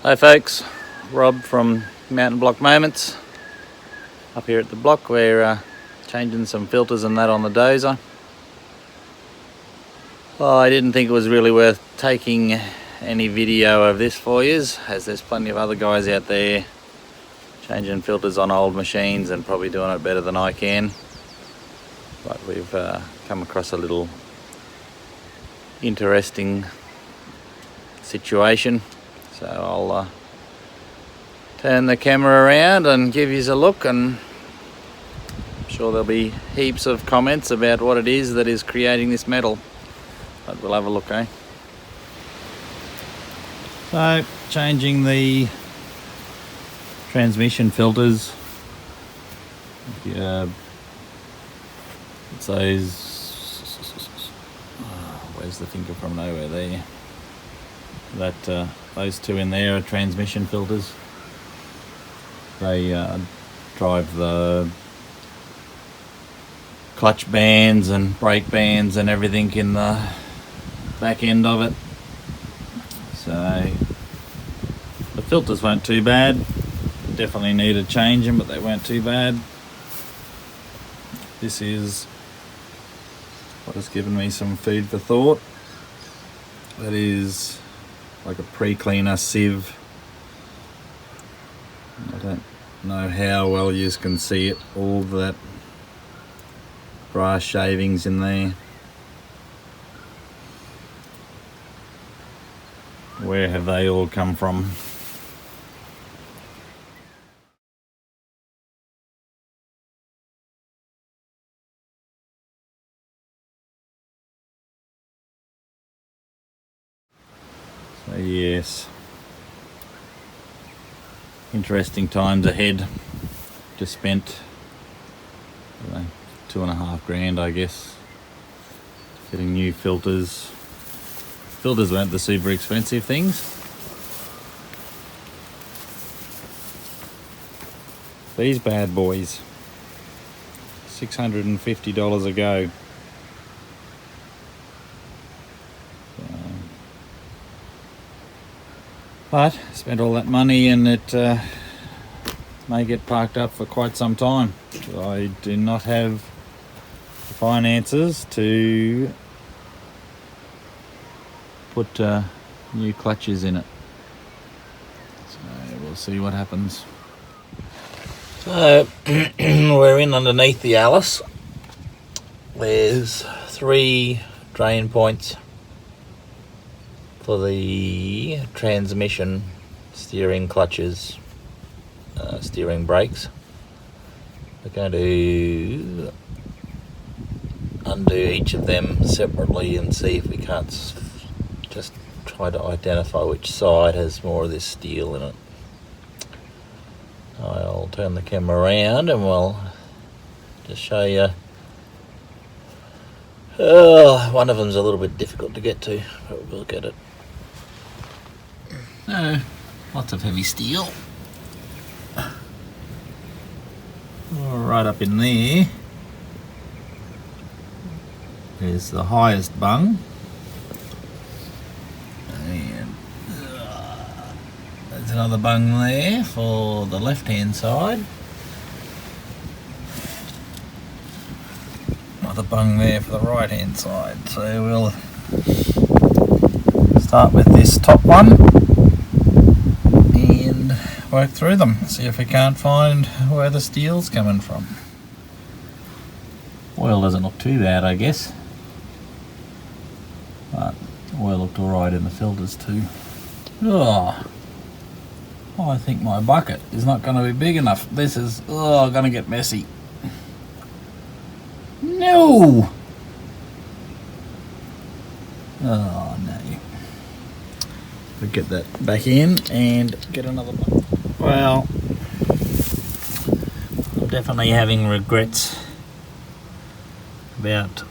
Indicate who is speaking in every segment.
Speaker 1: Hi folks, Rob from Mountain Block Moments. Up here at the block, we're changing some filters and that on the dozer. Well, I didn't think it was really worth taking any video of this for you, as there's plenty of other guys out there changing filters on old machines and probably doing it better than I can. But we've come across a little interesting situation. So I'll turn the camera around and give you a look, and I'm sure there'll be heaps of comments about what it is that is creating this metal. But we'll have a look, eh? So, changing the transmission filters. Yeah, it's those. Where's the finger from nowhere there? That those two in there are transmission filters. They drive the clutch bands and brake bands and everything in the back end of it. So the filters weren't too bad. Definitely needed changing, but they weren't too bad. This is what has given me some food for thought. That is like a pre-cleaner sieve. I don't know how well you can see it, all that brass shavings in there. Where have they all come from? So yes, interesting times ahead. Just spent $2.5 grand, I guess, getting new filters. Filters weren't the super expensive things. These bad boys, $650 a go. But spent all that money and it may get parked up for quite some time. I do not have the finances to put new clutches in it. So we'll see what happens. So we're in underneath the Allis. There's 3 drain points for the transmission, steering clutches, steering brakes. We're going to undo each of them separately and see if we can't just try to identify which side has more of this steel in it. I'll turn the camera around and we'll just show you. One of them's a little bit difficult to get to, but we'll get it. Lots of heavy steel. Right up in there is the highest bung. And there's another bung there for the left hand side. Another bung there for the right hand side. So we'll start with this top one and work through them, see if we can't find where the steel's coming from. Oil doesn't look too bad, I guess, but oil looked alright in the filters too. I think my bucket is not going to be big enough. This is going to get messy. No! Oh no. We'll get that back in and get another one. Well, I'm definitely having regrets about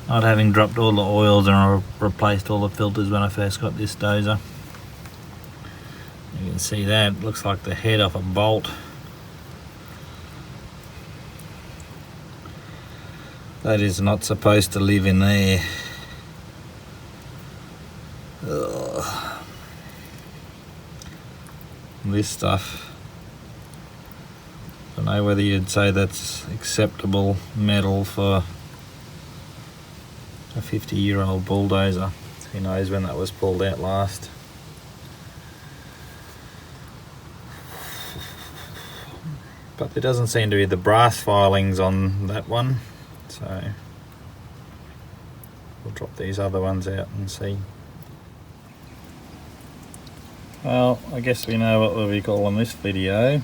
Speaker 1: not having dropped all the oils and replaced all the filters when I first got this dozer. You can see that, it looks like the head off a bolt. That is not supposed to live in there. Ugh. This stuff, I don't know whether you'd say that's acceptable metal for a 50-year-old bulldozer. Who knows when that was pulled out last. But there doesn't seem to be the brass filings on that one, so we'll drop these other ones out and see. Well, I guess we know what we'll be calling this video.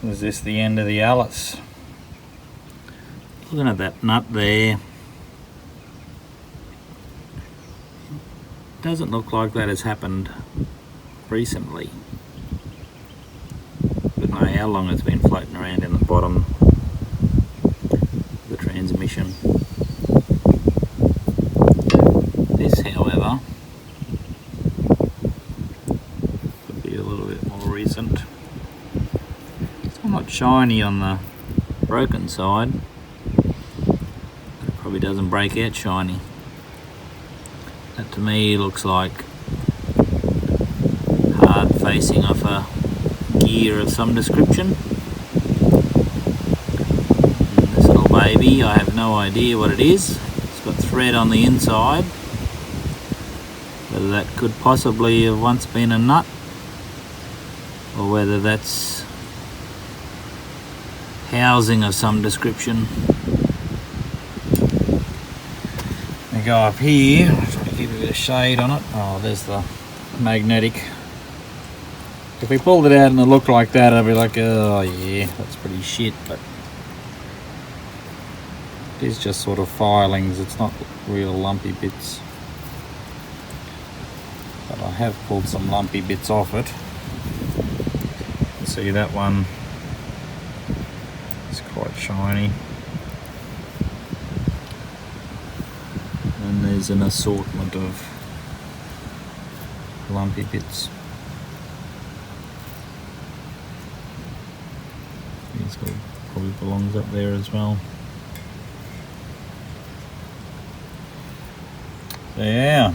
Speaker 1: Is this the end of the Allis? Looking at that nut there, doesn't look like that has happened recently. Don't know how long it's been floating around in the bottom of the transmission. This, however, could be a little bit more recent. It's not shiny on the broken side. It probably doesn't break out shiny. That to me looks like hard facing off a gear of some description. And this little baby, I have no idea what it is. It's got thread on the inside. Whether that could possibly have once been a nut, or whether that's housing of some description. We go up here, try to keep a bit of shade on it. Oh, there's the magnetic. If we pulled it out and it looked like that, I'd be like, oh yeah, that's pretty shit, but it is just sort of filings, it's not real lumpy bits. But I have pulled some lumpy bits off it. See that one, it's quite shiny. And there's an assortment of lumpy bits. This one probably belongs up there as well. Yeah.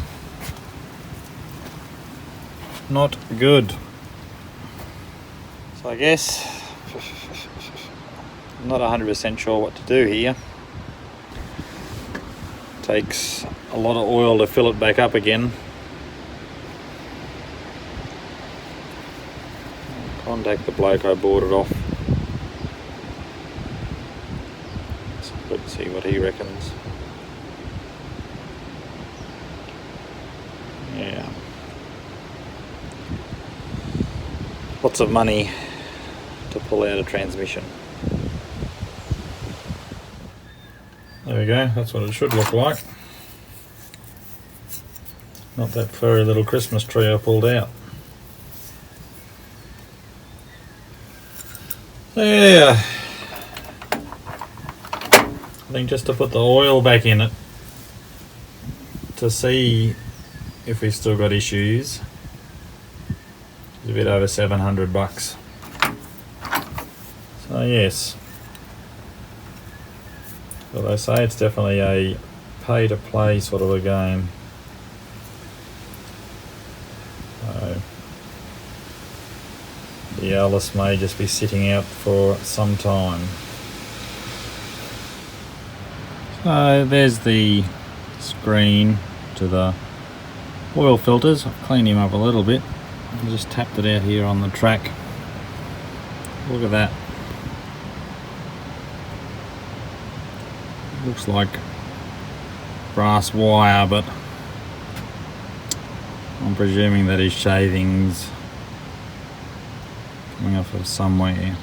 Speaker 1: Not good. So I guess I'm not 100% sure what to do here. Takes a lot of oil to fill it back up again. Contact the bloke I bought it off. Let's see what he reckons. Yeah. Lots of money to pull out a transmission. There we go, that's what it should look like. Not that furry little Christmas tree I pulled out. Yeah. I think just to put the oil back in it to see if we've still got issues is a bit over $700. So yes, but I say it's definitely a pay to play sort of a game. So the Allis may just be sitting out for some time. So there's the screen to the oil filters. I've cleaned him up a little bit. I just tapped it out here on the track. Look at that. Looks like brass wire, but I'm presuming that is shavings coming off of somewhere.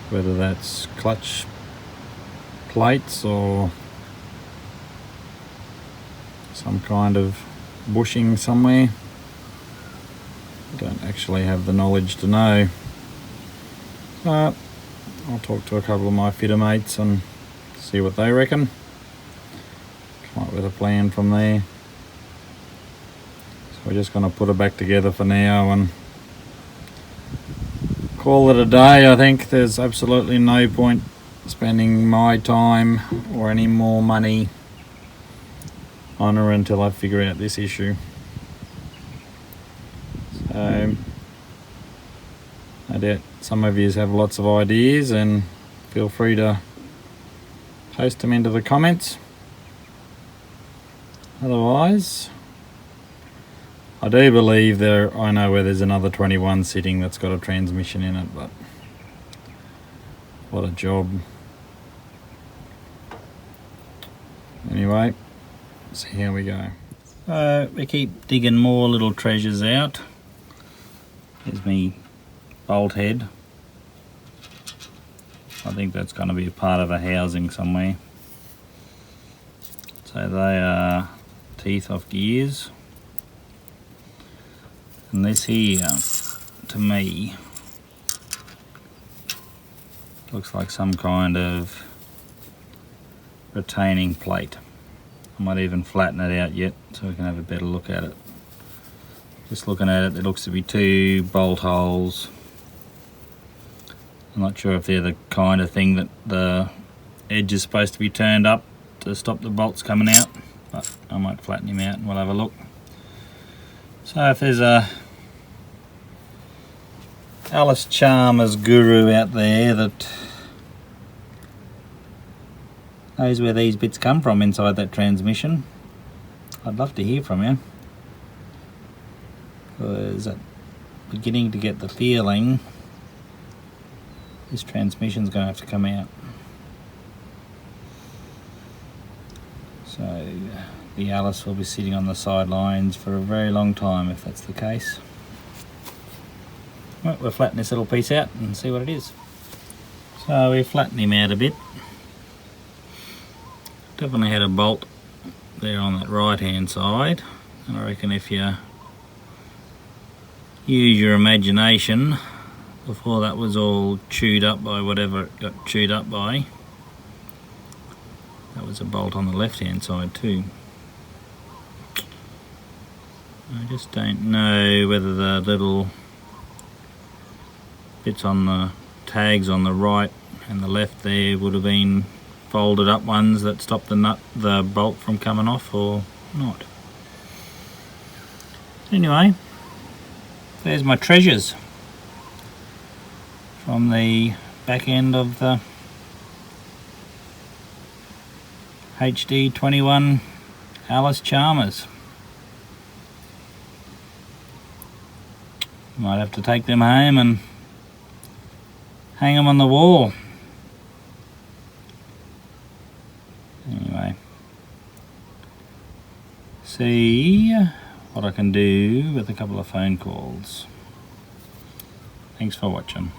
Speaker 1: Whether that's clutch plates or some kind of bushing somewhere. I don't actually have the knowledge to know. But I'll talk to a couple of my fitter mates and see what they reckon. Come up with a plan from there. So we're just going to put it back together for now and call it a day. I think there's absolutely no point spending my time or any more money on her until I figure out this issue. So I doubt some of you have lots of ideas, and feel free to post them into the comments. Otherwise, I do believe I know where there's another 21 sitting that's got a transmission in it, but what a job. Anyway, see how we go. We keep digging more little treasures out. Here's me bolt head. I think that's going to be a part of a housing somewhere. So they are teeth off gears. And this here, to me, looks like some kind of retaining plate. I might even flatten it out yet so we can have a better look at it. Just looking at it, there looks to be 2 bolt holes. I'm not sure if they're the kind of thing that the edge is supposed to be turned up to stop the bolts coming out, but I might flatten him out and we'll have a look. So if there's a Allis Charmers guru out there that knows where these bits come from inside that transmission, I'd love to hear from you, because I'm beginning to get the feeling this transmission's going to have to come out. So the Allis will be sitting on the sidelines for a very long time if that's the case. Right, we'll flatten this little piece out and see what it is. So we flatten him out a bit. Definitely had a bolt there on that right hand side. And I reckon if you use your imagination, before that was all chewed up by whatever it got chewed up by, that was a bolt on the left hand side too. I just don't know whether the little bits on the tags on the right and the left there would have been folded up ones that stop the bolt from coming off or not. Anyway, there's my treasures from the back end of the HD 21 Allis Charmers. Might have to take them home and hang them on the wall. Anyway, see what I can do with a couple of phone calls. Thanks for watching.